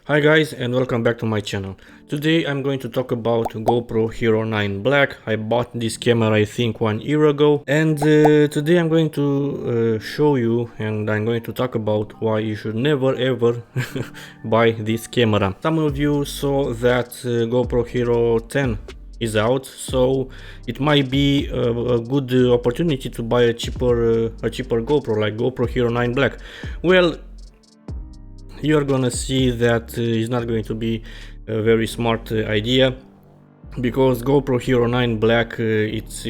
Hi guys, and welcome back to my channel. Today I'm going to talk about GoPro Hero 9 Black. I bought this camera I think 1 year ago, and today I'm going to show you and I'm going to talk about why you should never ever buy this camera. Some of you saw that GoPro Hero 10 is out, so it might be a good opportunity to buy a cheaper GoPro like GoPro Hero 9 Black. Well, you're gonna see that it's not going to be a very smart idea, because GoPro Hero 9 Black it's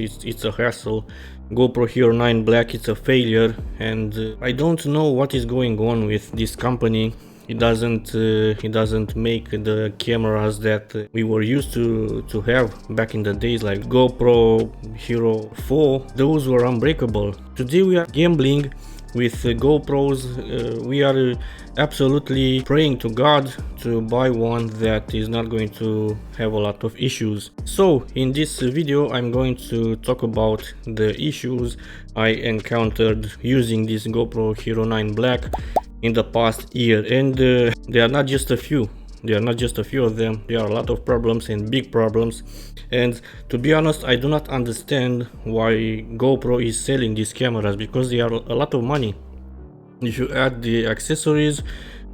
a hassle. GoPro Hero 9 Black, it's a failure, and I don't know what is going on with this company. It doesn't make the cameras that we were used to have back in the days, like GoPro Hero 4. Those were unbreakable. Today we are gambling with GoPros. We are absolutely praying to God to buy one that is not going to have a lot of issues. So in this video I'm going to talk about the issues I encountered using this GoPro Hero 9 Black in the past year, and they are not just a few. There are not just a few of them. There are a lot of problems, and big problems. And to be honest, I do not understand why GoPro is selling these cameras, because they are a lot of money. If you add the accessories,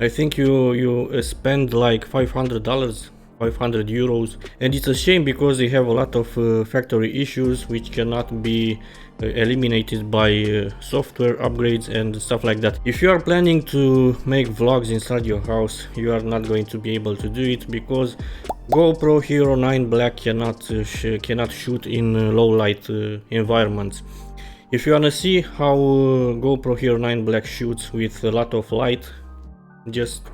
I think you spend like $500, 500 euros, and it's a shame because they have a lot of factory issues which cannot be eliminated by software upgrades and stuff like that. If you are planning to make vlogs inside your house, you are not going to be able to do it, because GoPro Hero 9 Black cannot shoot in low light environments. If you wanna see how GoPro Hero 9 Black shoots with a lot of light, just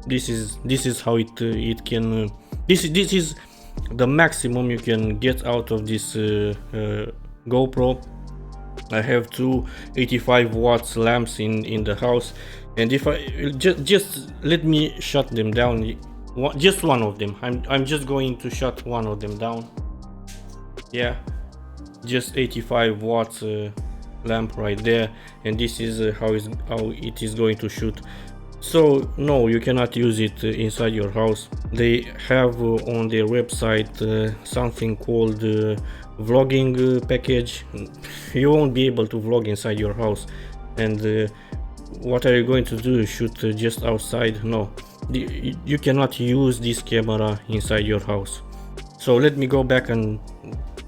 this is how it can. This is the maximum you can get out of this GoPro. I have two 85 watts lamps in the house, and if I just let me shut them down, just one of them. I'm just going to shut one of them down. Yeah, just 85 watts lamp right there, and this is how it is going to shoot. So no, you cannot use it inside your house. They have on their website something called vlogging package. You won't be able to vlog inside your house, and what are you going to do? Shoot just outside? No, you cannot use this camera inside your house. So let me go back and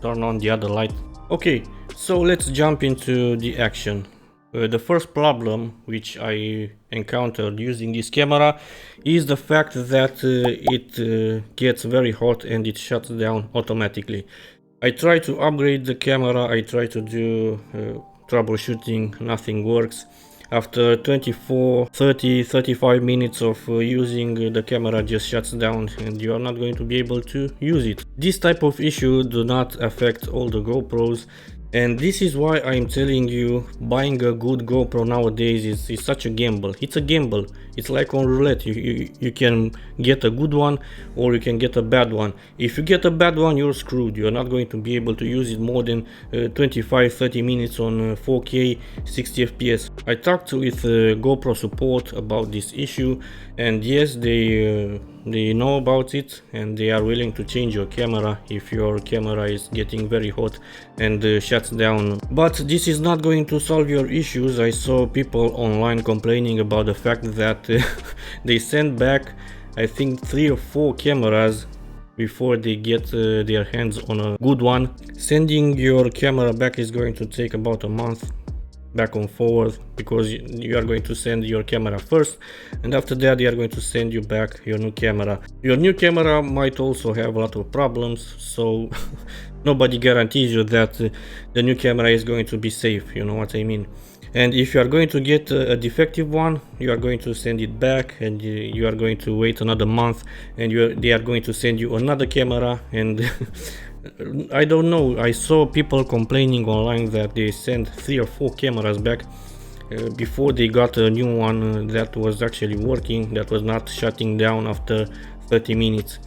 turn on the other light. Okay, so let's jump into the action. The first problem which I encountered using this camera is the fact that it gets very hot and it shuts down automatically. I try to upgrade the camera, I try to do troubleshooting, nothing works. After 24, 30, 35 minutes of using, the camera just shuts down and you are not going to be able to use it. This type of issue do not affect all the GoPros, and this is why I'm telling you, buying a good GoPro nowadays is such a gamble. It's a gamble. It's like on roulette. You can get a good one or you can get a bad one. If you get a bad one, you're screwed. You're not going to be able to use it more than 25-30 minutes on 4K 60 FPS. I talked with GoPro support about this issue, and yes, they know about it and they are willing to change your camera if your camera is getting very hot and shuts down. But this is not going to solve your issues. I saw people online complaining about the fact that they send back, I think, 3 or 4 cameras before they get their hands on a good one. Sending your camera back is going to take about a month, back and forward, because you are going to send your camera first, and after that they are going to send you back your new camera. Your new camera might also have a lot of problems, so nobody guarantees you that the new camera is going to be safe, you know what I mean. And if you are going to get a defective one, you are going to send it back, and you are going to wait another month, and they are going to send you another camera, and I don't know. I saw people complaining online that they sent 3 or 4 cameras back before they got a new one that was actually working, that was not shutting down after 30 minutes.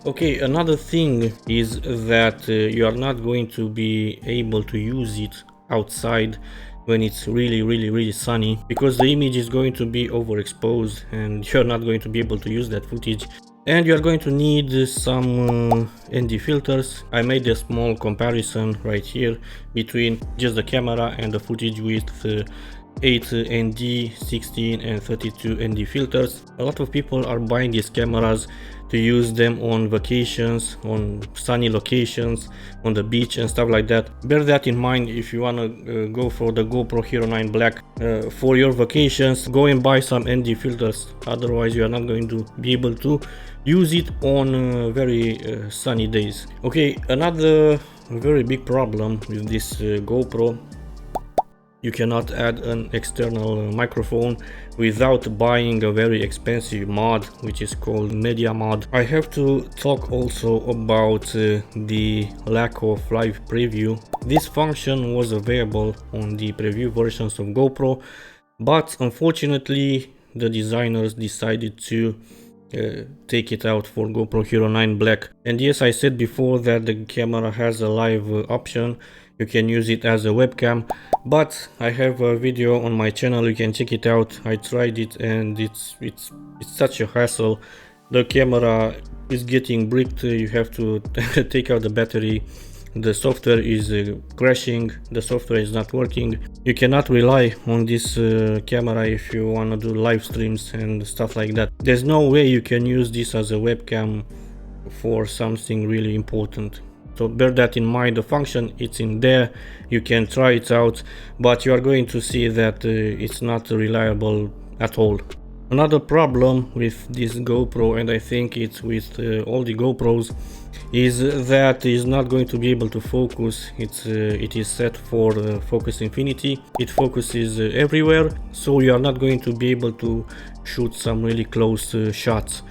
Okay, another thing is that you are not going to be able to use it outside when it's really sunny, because the image is going to be overexposed and you're not going to be able to use that footage. And you are going to need some ND filters. I made a small comparison right here between just the camera and the footage with 8 ND, 16 and 32 ND filters. A lot of people are buying these cameras to use them on vacations, on sunny locations, on the beach and stuff like that. Bear that in mind if you wanna go for the GoPro Hero 9 Black for your vacations. Go and buy some ND filters, otherwise you are not going to be able to use it on very sunny days. Okay, another very big problem with this GoPro: you cannot add an external microphone without buying a very expensive mod, which is called media mod. I have to talk also about the lack of live preview. This function was available on the preview versions of GoPro, but unfortunately the designers decided to take it out for GoPro Hero 9 Black. And yes, I said before that the camera has a live option. You can use it as a webcam, but I have a video on my channel, you can check it out. I tried it and it's such a hassle. The camera is getting bricked, you have to take out the battery. The software is crashing, the software is not working. You cannot rely on this camera if you want to do live streams and stuff like that. There's no way you can use this as a webcam for something really important. So bear that in mind. The function, it's in there, you can try it out, but you are going to see that it's not reliable at all. Another problem with this GoPro, and I think it's with all the GoPros, is that it's not going to be able to focus. It is set for focus infinity. It focuses everywhere, so you are not going to be able to shoot some really close shots.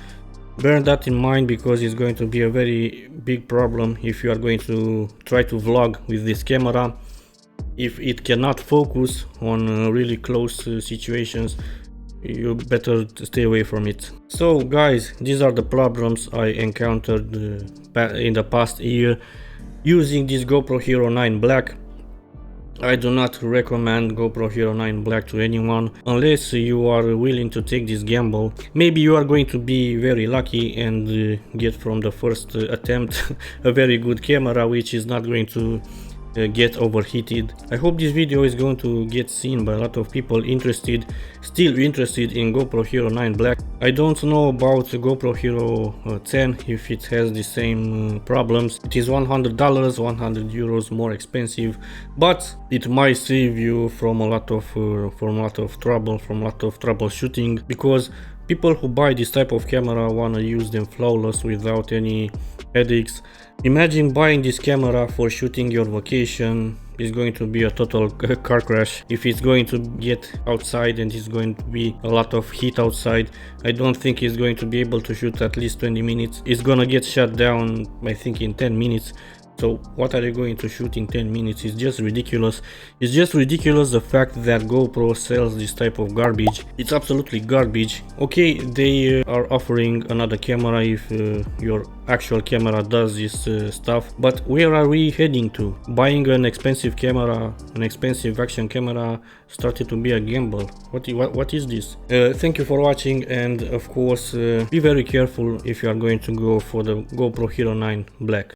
Bear that in mind, because it's going to be a very big problem if you are going to try to vlog with this camera. If it cannot focus on really close situations, you better stay away from it. So guys, these are the problems I encountered in the past year using this GoPro Hero 9 Black. I do not recommend GoPro Hero 9 Black to anyone unless you are willing to take this gamble. Maybe you are going to be very lucky and get from the first attempt a very good camera which is not going to get overheated. I hope this video is going to get seen by a lot of people still interested in GoPro Hero 9 Black. I don't know about GoPro Hero 10 if it has the same problems. It is $100, 100 euros more expensive, but it might save you from a lot of troubleshooting, because people who buy this type of camera want to use them flawless without any headaches. Imagine buying this camera for shooting your vacation. It's going to be a total car crash. If it's going to get outside and it's going to be a lot of heat outside, I don't think it's going to be able to shoot at least 20 minutes. It's gonna get shut down, I think, in 10 minutes. So what are you going to shoot in 10 minutes? It's just ridiculous. It's just ridiculous, the fact that GoPro sells this type of garbage. It's absolutely garbage. Okay, they are offering another camera if your actual camera does this stuff, but where are we heading to? Buying an expensive camera, an expensive action camera, started to be a gamble. What is this? Thank you for watching, and of course be very careful if you are going to go for the GoPro Hero 9 Black.